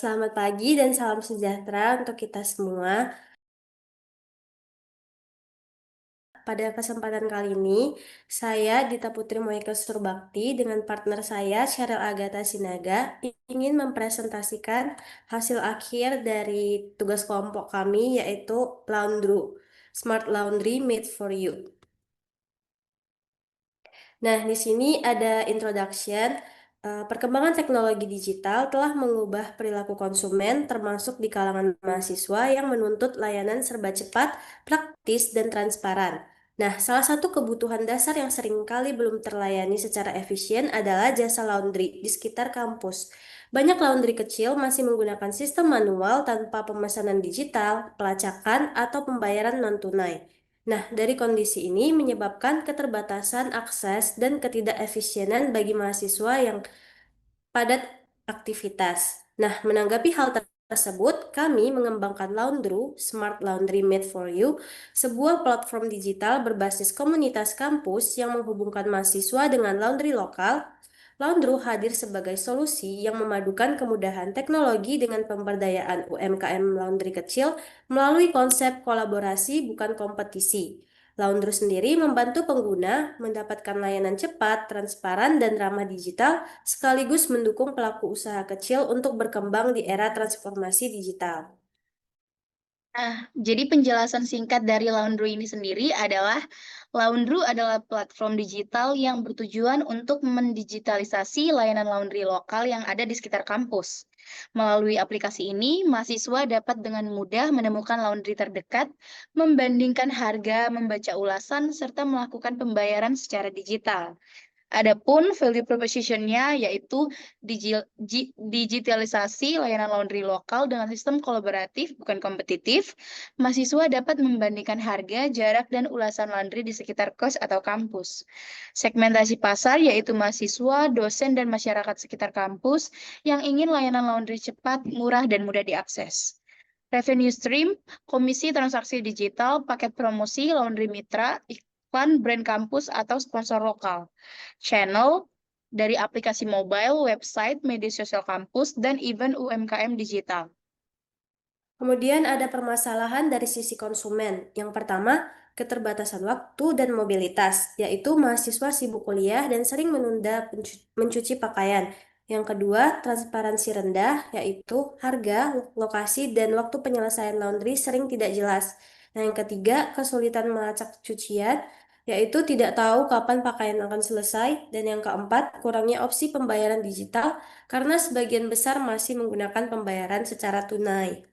Selamat pagi dan salam sejahtera untuk kita semua. Pada kesempatan kali ini, saya Dita Putri Monika Surbakti dengan partner saya Cheryl Agatha Sinaga ingin mempresentasikan hasil akhir dari tugas kelompok kami yaitu Laundru, Smart Laundry Made for You. Nah, di sini ada introduction. Perkembangan teknologi digital telah mengubah perilaku konsumen, termasuk di kalangan mahasiswa yang menuntut layanan serba cepat, praktis, dan transparan. Nah, salah satu kebutuhan dasar yang seringkali belum terlayani secara efisien adalah jasa laundry di sekitar kampus. Banyak laundry kecil masih menggunakan sistem manual tanpa pemesanan digital, pelacakan, atau pembayaran non-tunai. Nah, dari kondisi ini menyebabkan keterbatasan akses dan ketidakefisienan bagi mahasiswa yang padat aktivitas. Nah, menanggapi hal tersebut, kami mengembangkan Laundru, Smart Laundry Made for You, sebuah platform digital berbasis komunitas kampus yang menghubungkan mahasiswa dengan laundry lokal. Laundru hadir sebagai solusi yang memadukan kemudahan teknologi dengan pemberdayaan UMKM laundry kecil melalui konsep kolaborasi bukan kompetisi. Laundru sendiri membantu pengguna mendapatkan layanan cepat, transparan, dan ramah digital, sekaligus mendukung pelaku usaha kecil untuk berkembang di era transformasi digital. Nah, jadi penjelasan singkat dari Laundry ini sendiri adalah Laundry adalah platform digital yang bertujuan untuk mendigitalisasi layanan laundry lokal yang ada di sekitar kampus. Melalui aplikasi ini, mahasiswa dapat dengan mudah menemukan laundry terdekat, membandingkan harga, membaca ulasan, serta melakukan pembayaran secara digital. Adapun value proposition-nya yaitu digitalisasi layanan laundry lokal dengan sistem kolaboratif bukan kompetitif. Mahasiswa dapat membandingkan harga, jarak, dan ulasan laundry di sekitar kos atau kampus. Segmentasi pasar yaitu mahasiswa, dosen, dan masyarakat sekitar kampus yang ingin layanan laundry cepat, murah, dan mudah diakses. Revenue stream, komisi transaksi digital, paket promosi, laundry mitra, iklan brand kampus atau sponsor lokal. Channel dari aplikasi mobile, website, media sosial kampus, dan event UMKM digital. Kemudian ada permasalahan dari sisi konsumen. Yang pertama, keterbatasan waktu dan mobilitas, yaitu mahasiswa sibuk kuliah dan sering menunda mencuci pakaian. Yang kedua, transparansi rendah, yaitu harga, lokasi, dan waktu penyelesaian laundry sering tidak jelas. Nah, yang ketiga, kesulitan melacak cucian, yaitu tidak tahu kapan pakaian akan selesai. Dan yang keempat, kurangnya opsi pembayaran digital karena sebagian besar masih menggunakan pembayaran secara tunai.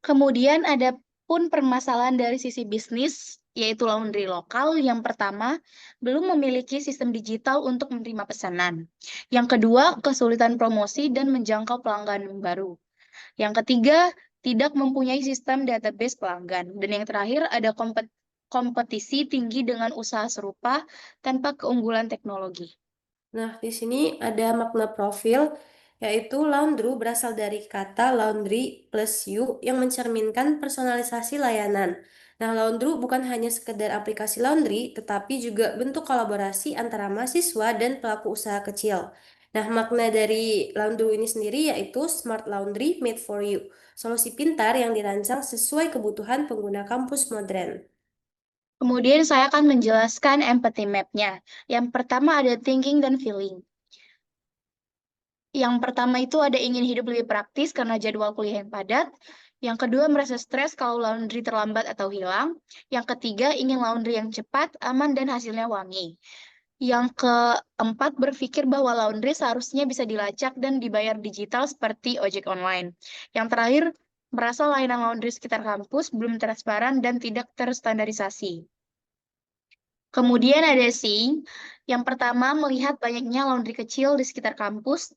Kemudian ada pun permasalahan dari sisi bisnis, yaitu laundry lokal. Yang pertama, belum memiliki sistem digital untuk menerima pesanan. Yang kedua, kesulitan promosi dan menjangkau pelanggan baru. Yang ketiga, tidak mempunyai sistem database pelanggan. Dan yang terakhir, ada kompetisi tinggi dengan usaha serupa tanpa keunggulan teknologi. Nah, di sini ada makna profil, yaitu laundry berasal dari kata laundry plus you yang mencerminkan personalisasi layanan. Nah, laundry bukan hanya sekedar aplikasi laundry, tetapi juga bentuk kolaborasi antara mahasiswa dan pelaku usaha kecil. Nah, makna dari laundry ini sendiri yaitu Smart Laundry Made for You, solusi pintar yang dirancang sesuai kebutuhan pengguna kampus modern. Kemudian saya akan menjelaskan empathy map-nya. Yang pertama ada thinking dan feeling. Yang pertama itu ada ingin hidup lebih praktis karena jadwal kuliah yang padat. Yang kedua merasa stres kalau laundry terlambat atau hilang. Yang ketiga ingin laundry yang cepat, aman, dan hasilnya wangi. Yang keempat berpikir bahwa laundry seharusnya bisa dilacak dan dibayar digital seperti ojek online. Yang terakhir merasa layanan laundry sekitar kampus belum transparan dan tidak terstandarisasi. Kemudian ada seeing. Yang pertama melihat banyaknya laundry kecil di sekitar kampus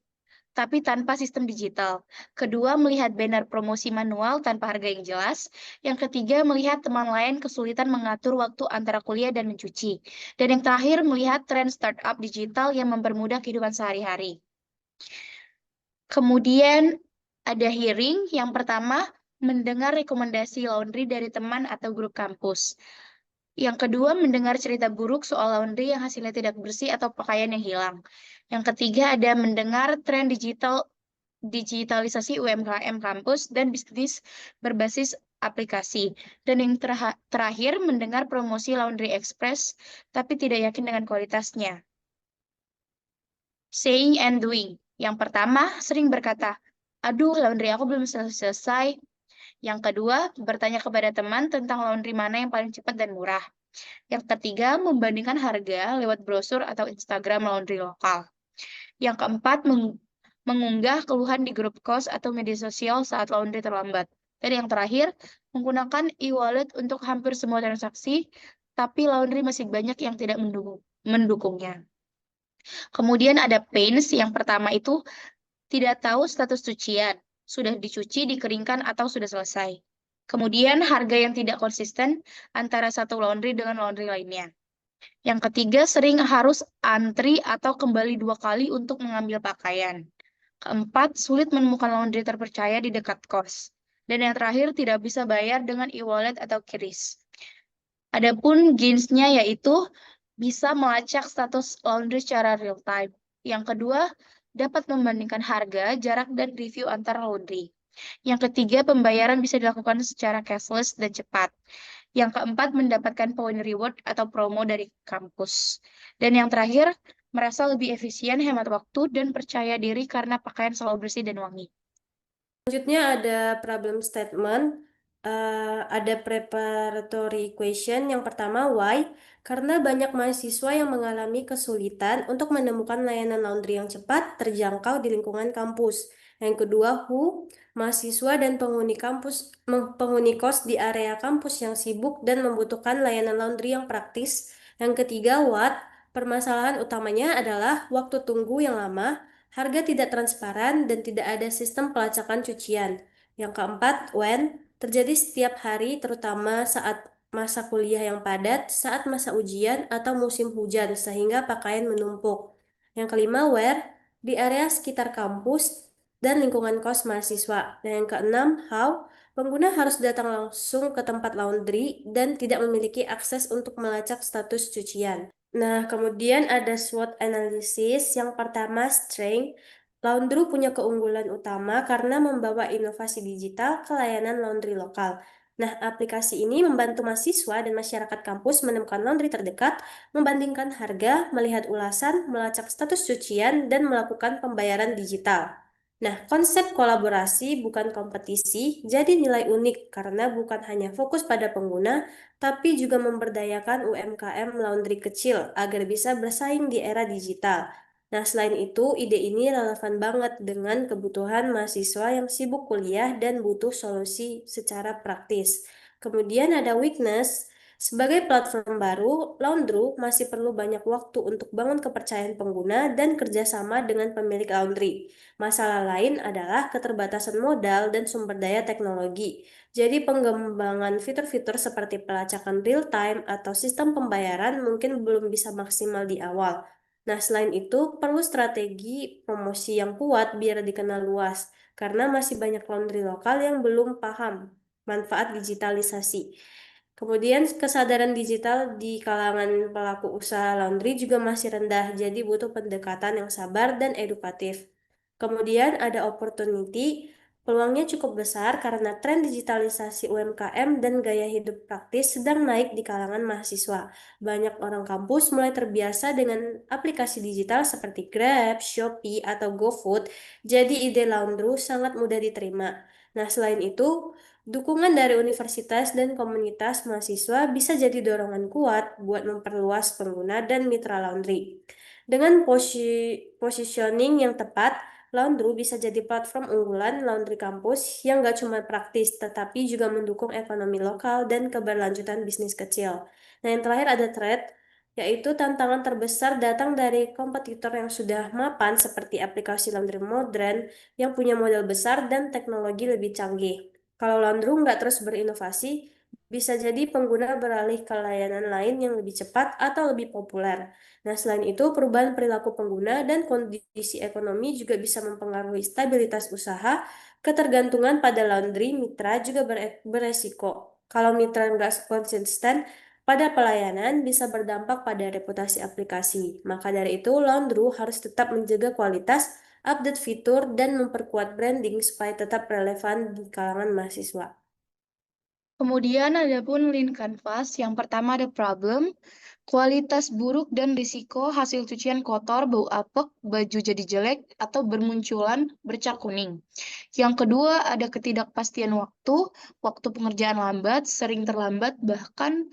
tapi tanpa sistem digital. Kedua, melihat banner promosi manual tanpa harga yang jelas. Yang ketiga, melihat teman lain kesulitan mengatur waktu antara kuliah dan mencuci. Dan yang terakhir, melihat tren startup digital yang mempermudah kehidupan sehari-hari. Kemudian ada hearing. Yang pertama, mendengar rekomendasi laundry dari teman atau grup kampus. Yang kedua, mendengar cerita buruk soal laundry yang hasilnya tidak bersih atau pakaian yang hilang. Yang ketiga, ada mendengar tren digital digitalisasi UMKM kampus, dan bisnis berbasis aplikasi. Dan yang terakhir, mendengar promosi Laundry Express, tapi tidak yakin dengan kualitasnya. Saying and doing. Yang pertama, sering berkata, aduh, laundry aku belum selesai. Yang kedua, bertanya kepada teman tentang laundry mana yang paling cepat dan murah. Yang ketiga, membandingkan harga lewat brosur atau Instagram laundry lokal. Yang keempat, mengunggah keluhan di grup kos atau media sosial saat laundry terlambat. Dan yang terakhir, menggunakan e-wallet untuk hampir semua transaksi, tapi laundry masih banyak yang tidak mendukungnya. Kemudian ada pains, yang pertama itu tidak tahu status cucian, sudah dicuci, dikeringkan, atau sudah selesai. Kemudian harga yang tidak konsisten antara satu laundry dengan laundry lainnya. Yang ketiga, sering harus antri atau kembali 2 kali untuk mengambil pakaian. Keempat, sulit menemukan laundry terpercaya di dekat kos. Dan yang terakhir, tidak bisa bayar dengan e-wallet atau QRIS. Adapun gainsnya yaitu bisa melacak status laundry secara real time. Yang kedua, dapat membandingkan harga, jarak, dan review antar laundry. Yang ketiga, pembayaran bisa dilakukan secara cashless dan cepat. Yang keempat, mendapatkan poin reward atau promo dari kampus. Dan yang terakhir, merasa lebih efisien, hemat waktu, dan percaya diri karena pakaian selalu bersih dan wangi. Selanjutnya ada problem statement, ada preparatory question. Yang pertama, why? Karena banyak mahasiswa yang mengalami kesulitan untuk menemukan layanan laundry yang cepat, terjangkau di lingkungan kampus. Yang kedua, who? Mahasiswa dan penghuni kos di area kampus yang sibuk dan membutuhkan layanan laundry yang praktis. Yang ketiga, what? Permasalahan utamanya adalah waktu tunggu yang lama, harga tidak transparan, dan tidak ada sistem pelacakan cucian. Yang keempat, when, terjadi setiap hari terutama saat masa kuliah yang padat, saat masa ujian, atau musim hujan, sehingga pakaian menumpuk. Yang kelima, where, di area sekitar kampus dan lingkungan kos mahasiswa. Dan yang keenam, how, pengguna harus datang langsung ke tempat laundry dan tidak memiliki akses untuk melacak status cucian. Nah, kemudian ada SWOT analysis. Yang pertama, strength. Laundry punya keunggulan utama karena membawa inovasi digital ke layanan laundry lokal. Nah, aplikasi ini membantu mahasiswa dan masyarakat kampus menemukan laundry terdekat, membandingkan harga, melihat ulasan, melacak status cucian, dan melakukan pembayaran digital. Nah, konsep kolaborasi bukan kompetisi, jadi nilai unik karena bukan hanya fokus pada pengguna, tapi juga memberdayakan UMKM laundry kecil agar bisa bersaing di era digital. Nah, selain itu, ide ini relevan banget dengan kebutuhan mahasiswa yang sibuk kuliah dan butuh solusi secara praktis. Kemudian ada weakness. Sebagai platform baru, Laundry masih perlu banyak waktu untuk bangun kepercayaan pengguna dan kerjasama dengan pemilik laundry. Masalah lain adalah keterbatasan modal dan sumber daya teknologi. Jadi pengembangan fitur-fitur seperti pelacakan real time atau sistem pembayaran mungkin belum bisa maksimal di awal. Nah, selain itu perlu strategi promosi yang kuat biar dikenal luas, karena masih banyak laundry lokal yang belum paham manfaat digitalisasi. Kemudian kesadaran digital di kalangan pelaku usaha laundry juga masih rendah, jadi butuh pendekatan yang sabar dan edukatif. Kemudian ada opportunity, peluangnya cukup besar karena tren digitalisasi UMKM dan gaya hidup praktis sedang naik di kalangan mahasiswa. Banyak orang kampus mulai terbiasa dengan aplikasi digital seperti Grab, Shopee, atau GoFood, jadi ide laundry sangat mudah diterima. Nah, selain itu, dukungan dari universitas dan komunitas mahasiswa bisa jadi dorongan kuat buat memperluas pengguna dan mitra laundry. Dengan positioning yang tepat, Laundry bisa jadi platform unggulan laundry kampus yang gak cuma praktis, tetapi juga mendukung ekonomi lokal dan keberlanjutan bisnis kecil. Nah, yang terakhir ada threat, yaitu tantangan terbesar datang dari kompetitor yang sudah mapan seperti aplikasi laundry modern yang punya modal besar dan teknologi lebih canggih. Kalau Laundry nggak terus berinovasi, bisa jadi pengguna beralih ke layanan lain yang lebih cepat atau lebih populer. Nah, selain itu, perubahan perilaku pengguna dan kondisi ekonomi juga bisa mempengaruhi stabilitas usaha. Ketergantungan pada laundry mitra juga beresiko. Kalau mitra nggak konsisten pada pelayanan, bisa berdampak pada reputasi aplikasi. Maka dari itu, Laundry harus tetap menjaga kualitas update fitur, dan memperkuat branding supaya tetap relevan di kalangan mahasiswa. Kemudian ada pun Lean Canvas. Yang pertama ada problem, kualitas buruk dan risiko hasil cucian kotor, bau apek, baju jadi jelek, atau bermunculan bercak kuning. Yang kedua ada ketidakpastian waktu, waktu pengerjaan lambat, sering terlambat, bahkan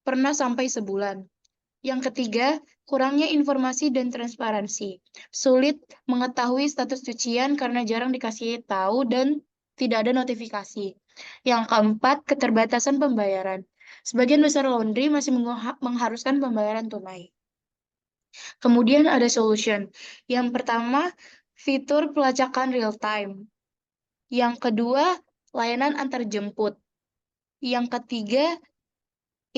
pernah sampai sebulan. Yang ketiga, kurangnya informasi dan transparansi. Sulit mengetahui status cucian karena jarang dikasih tahu dan tidak ada notifikasi. Yang keempat, keterbatasan pembayaran. Sebagian besar laundry masih mengharuskan pembayaran tunai. Kemudian ada solution. Yang pertama, fitur pelacakan real time. Yang kedua, layanan antar jemput. Yang ketiga,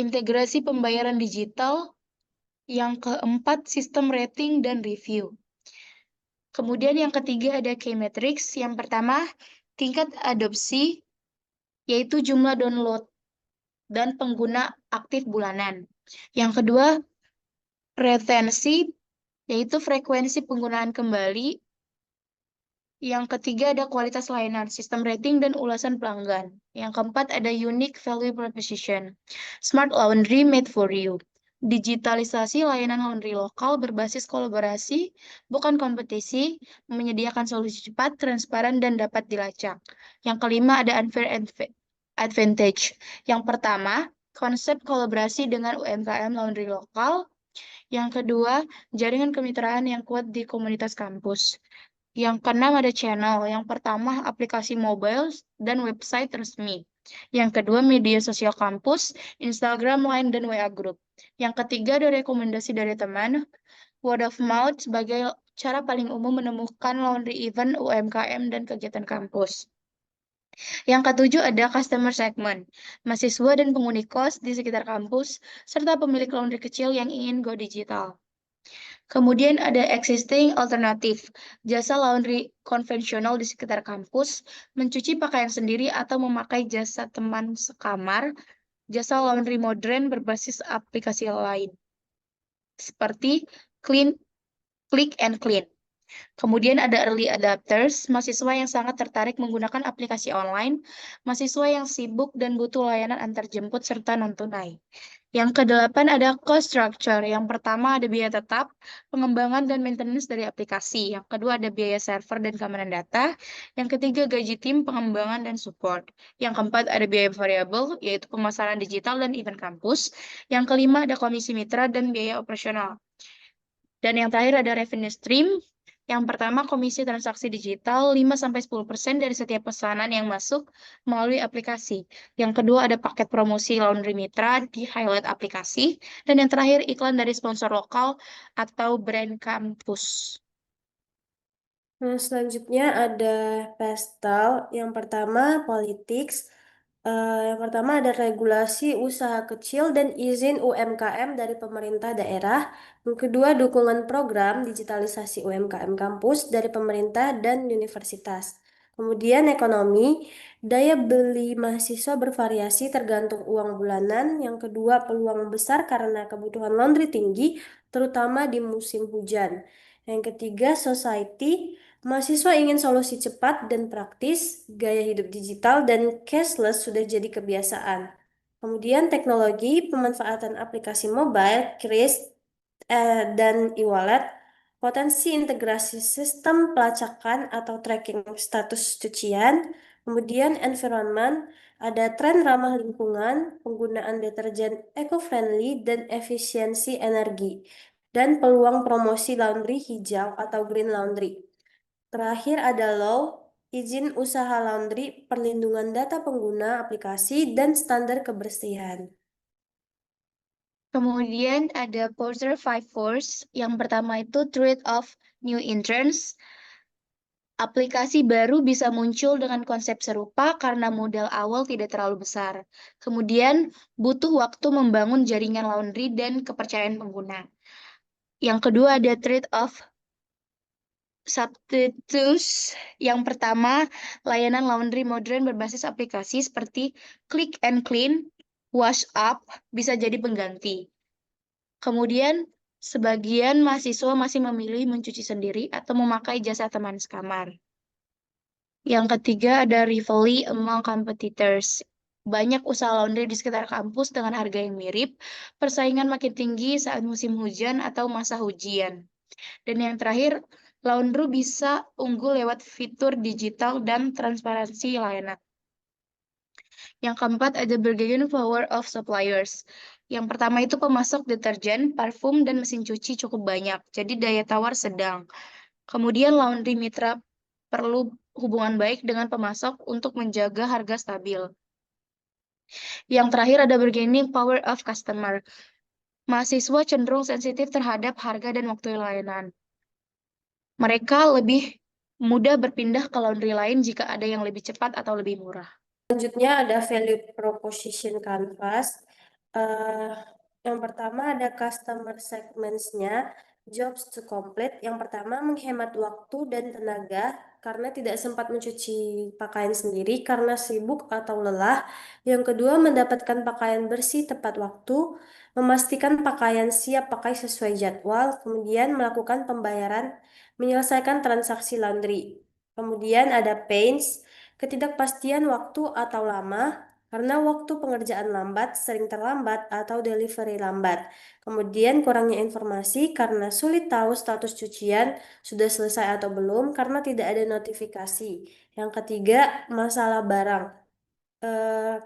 integrasi pembayaran digital. Yang keempat, sistem rating dan review. Kemudian yang ketiga ada key metrics. Yang pertama, tingkat adopsi, yaitu jumlah download dan pengguna aktif bulanan. Yang kedua, retensi, yaitu frekuensi penggunaan kembali. Yang ketiga ada kualitas layanan, sistem rating dan ulasan pelanggan. Yang keempat ada unique value proposition, smart laundry made for you. Digitalisasi layanan laundry lokal berbasis kolaborasi, bukan kompetisi, menyediakan solusi cepat, transparan, dan dapat dilacak. Yang kelima ada unfair advantage. Yang pertama, konsep kolaborasi dengan UMKM laundry lokal. Yang kedua, jaringan kemitraan yang kuat di komunitas kampus. Yang keenam ada channel. Yang pertama aplikasi mobile dan website resmi. Yang kedua media sosial kampus, Instagram, Line, dan WA Group. Yang ketiga ada rekomendasi dari teman, word of mouth sebagai cara paling umum menemukan laundry event, UMKM, dan kegiatan kampus. Yang ketujuh ada customer segment, mahasiswa dan penghuni kos di sekitar kampus, serta pemilik laundry kecil yang ingin go digital. Kemudian ada existing alternatif, jasa laundry konvensional di sekitar kampus, mencuci pakaian sendiri atau memakai jasa teman sekamar, jasa laundry modern berbasis aplikasi lain, seperti Clean, Click and Clean. Kemudian ada early adapters, mahasiswa yang sangat tertarik menggunakan aplikasi online, mahasiswa yang sibuk dan butuh layanan antar jemput serta non-tunai. Yang kedelapan ada cost structure. Yang pertama ada biaya tetap, pengembangan dan maintenance dari aplikasi. Yang kedua ada biaya server dan keamanan data. Yang ketiga gaji tim, pengembangan dan support. Yang keempat ada biaya variabel, yaitu pemasaran digital dan event kampus. Yang kelima ada komisi mitra dan biaya operasional. Dan yang terakhir ada revenue stream. Yang pertama, komisi transaksi digital 5-10% dari setiap pesanan yang masuk melalui aplikasi. Yang kedua, ada paket promosi laundry mitra di highlight aplikasi. Dan yang terakhir, iklan dari sponsor lokal atau brand kampus. Nah, selanjutnya ada pastel. Yang pertama, politics. Yang pertama ada regulasi usaha kecil dan izin UMKM dari pemerintah daerah. Yang kedua, dukungan program digitalisasi UMKM kampus dari pemerintah dan universitas. Kemudian ekonomi, daya beli mahasiswa bervariasi tergantung uang bulanan. Yang kedua, peluang besar karena kebutuhan laundry tinggi, terutama di musim hujan. Yang ketiga, society. Mahasiswa ingin solusi cepat dan praktis, gaya hidup digital dan cashless sudah jadi kebiasaan. Kemudian teknologi, pemanfaatan aplikasi mobile, kris, dan e-wallet, potensi integrasi sistem pelacakan atau tracking status cucian. Kemudian environment, ada tren ramah lingkungan, penggunaan deterjen eco-friendly dan efisiensi energi, dan peluang promosi laundry hijau atau green laundry. Terakhir ada law, izin usaha laundry, perlindungan data pengguna aplikasi, dan standar kebersihan. Kemudian ada Porter Five Force. Yang pertama itu Trade of New Entrants. Aplikasi baru bisa muncul dengan konsep serupa karena modal awal tidak terlalu besar. Kemudian, butuh waktu membangun jaringan laundry dan kepercayaan pengguna. Yang kedua ada trade-off substitutes. Yang pertama, layanan laundry modern berbasis aplikasi seperti Click and Clean, Wash Up bisa jadi pengganti. Kemudian, Sebagian mahasiswa masih memilih mencuci sendiri atau memakai jasa teman sekamar. Yang ketiga ada rivalry among competitors. Banyak usaha laundry di sekitar kampus dengan harga yang mirip. Persaingan makin tinggi saat musim hujan atau masa ujian. Dan yang terakhir, laundry bisa unggul lewat fitur digital dan transparansi layanan. Yang keempat ada bargaining power of suppliers. Yang pertama itu pemasok deterjen, parfum, dan mesin cuci cukup banyak. Jadi daya tawar sedang. Kemudian laundry mitra perlu hubungan baik dengan pemasok untuk menjaga harga stabil. Yang terakhir ada bargaining power of customer. Mahasiswa cenderung sensitif terhadap harga dan waktu layanan. Mereka lebih mudah berpindah ke laundry lain jika ada yang lebih cepat atau lebih murah. Selanjutnya ada value proposition canvas. Eh, yang pertama ada customer segments-nya, jobs to complete. Yang pertama menghemat waktu dan tenaga karena tidak sempat mencuci pakaian sendiri karena sibuk atau lelah. Yang kedua mendapatkan pakaian bersih tepat waktu, memastikan pakaian siap pakai sesuai jadwal, kemudian melakukan pembayaran, menyelesaikan transaksi laundry. Kemudian ada pains, ketidakpastian waktu atau lama, karena waktu pengerjaan lambat, sering terlambat, atau delivery lambat. Kemudian kurangnya informasi karena sulit tahu status cucian sudah selesai atau belum karena tidak ada notifikasi. Yang ketiga, masalah barang.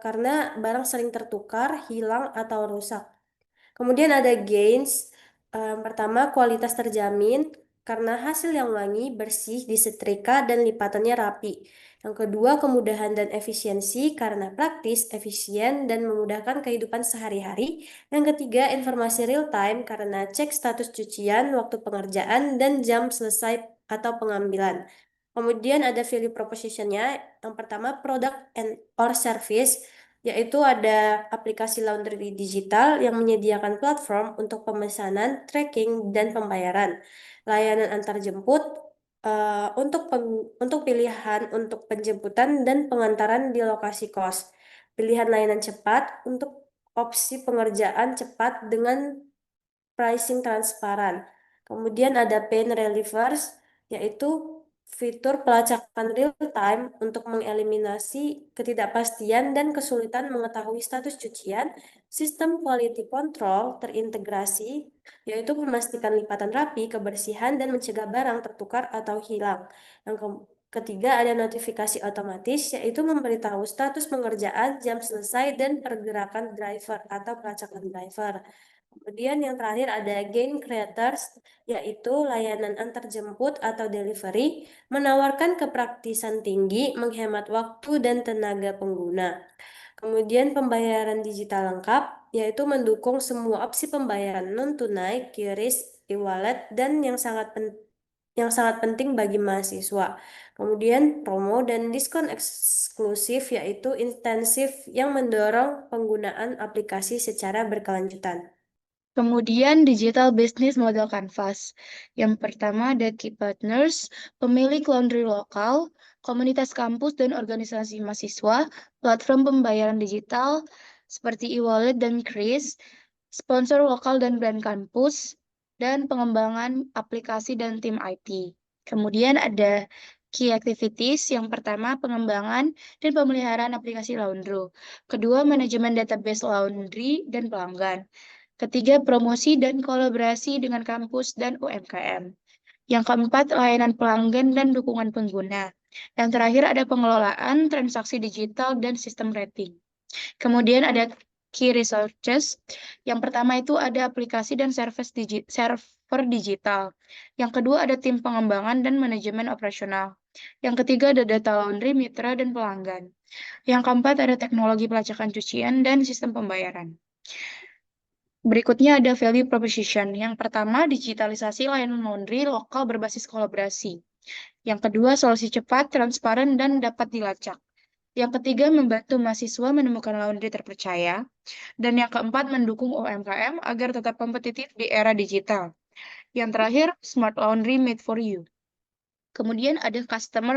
Karena barang sering tertukar, hilang, atau rusak. Kemudian ada gains. Pertama, kualitas terjamin karena hasil yang wangi, bersih, disetrika, dan lipatannya rapi. Yang kedua, kemudahan dan efisiensi karena praktis, efisien, dan memudahkan kehidupan sehari-hari. Yang ketiga, informasi real time karena cek status cucian, waktu pengerjaan, dan jam selesai atau pengambilan. Kemudian ada value proposition-nya. Yang pertama, product and or service, yaitu ada aplikasi laundry digital yang menyediakan platform untuk pemesanan, tracking, dan pembayaran. Layanan antar jemput untuk pilihan untuk penjemputan dan pengantaran di lokasi kos. Pilihan layanan cepat untuk opsi pengerjaan cepat dengan pricing transparan. Kemudian ada pain relievers, yaitu fitur pelacakan real time untuk mengeliminasi ketidakpastian dan kesulitan mengetahui status cucian. Sistem quality control terintegrasi, yaitu memastikan lipatan rapi, kebersihan, dan mencegah barang tertukar atau hilang. Yang ketiga ada notifikasi otomatis, yaitu memberitahu status pengerjaan, jam selesai, dan pergerakan driver atau pelacakan driver. Kemudian yang terakhir ada gain creators, yaitu layanan antar jemput atau delivery, menawarkan kepraktisan tinggi, menghemat waktu dan tenaga pengguna. Kemudian pembayaran digital lengkap, yaitu mendukung semua opsi pembayaran non-tunai, QRIS, e-wallet, dan yang sangat penting bagi mahasiswa. Kemudian promo dan diskon eksklusif, yaitu intensif yang mendorong penggunaan aplikasi secara berkelanjutan. Kemudian digital business model canvas. Yang pertama ada key partners, pemilik laundry lokal, komunitas kampus dan organisasi mahasiswa, platform pembayaran digital seperti e-wallet dan Kris, sponsor lokal dan brand kampus, dan pengembangan aplikasi dan tim IT. Kemudian ada key activities. Yang pertama pengembangan dan pemeliharaan aplikasi laundry. Kedua manajemen database laundry dan pelanggan. Ketiga, promosi dan kolaborasi dengan kampus dan UMKM. Yang keempat, layanan pelanggan dan dukungan pengguna. Yang terakhir ada pengelolaan transaksi digital dan sistem rating. Kemudian ada key resources. Yang pertama itu ada aplikasi dan server digital. Yang kedua ada tim pengembangan dan manajemen operasional. Yang ketiga ada data laundry, mitra, dan pelanggan. Yang keempat ada teknologi pelacakan cucian dan sistem pembayaran. Berikutnya ada value proposition. Yang pertama, digitalisasi layanan laundry lokal berbasis kolaborasi. Yang kedua, solusi cepat, transparan, dan dapat dilacak. Yang ketiga, membantu mahasiswa menemukan laundry terpercaya. Dan yang keempat, mendukung UMKM agar tetap kompetitif di era digital. Yang terakhir, smart laundry made for you. Kemudian ada customer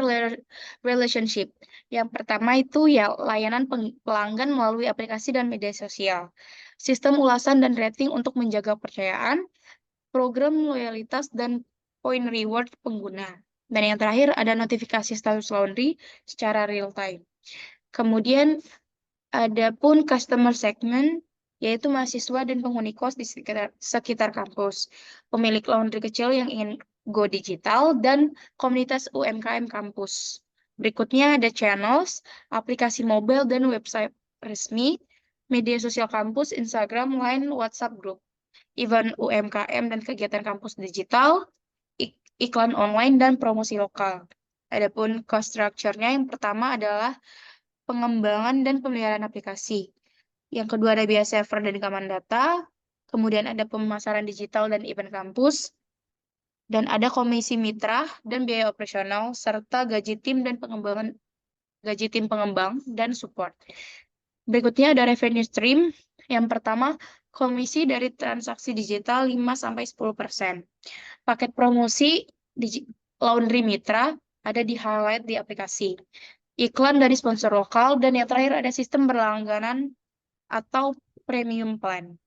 relationship. Yang pertama itu ya layanan pelanggan melalui aplikasi dan media sosial. Sistem ulasan dan rating untuk menjaga kepercayaan. program loyalitas dan poin reward pengguna. Dan yang terakhir ada notifikasi status laundry secara real time. Kemudian ada pun customer segment, yaitu mahasiswa dan penghuni kos di sekitar kampus, pemilik laundry kecil yang ingin go digital, dan komunitas UMKM kampus. Berikutnya ada channels, aplikasi mobile dan website resmi, media sosial kampus, Instagram, Line, WhatsApp group, event UMKM dan kegiatan kampus digital, iklan online, dan promosi lokal. Adapun cost structure-nya yang pertama adalah pengembangan dan pemeliharaan aplikasi. Yang kedua ada biaya server dan rekaman data, kemudian ada pemasaran digital dan event kampus, dan ada komisi mitra dan biaya operasional, serta gaji tim pengembang dan support. Berikutnya ada revenue stream. Yang pertama, komisi dari transaksi digital 5-10%. Paket promosi Laundry Mitra ada di highlight di aplikasi. Iklan dari sponsor lokal, dan yang terakhir ada sistem berlangganan atau premium plan.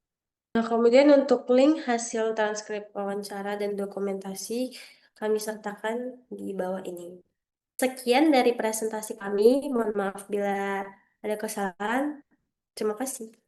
Nah, kemudian untuk link hasil transkrip wawancara dan dokumentasi kami sertakan di bawah ini. Sekian dari presentasi kami. Mohon maaf bila ada kesalahan. Terima kasih.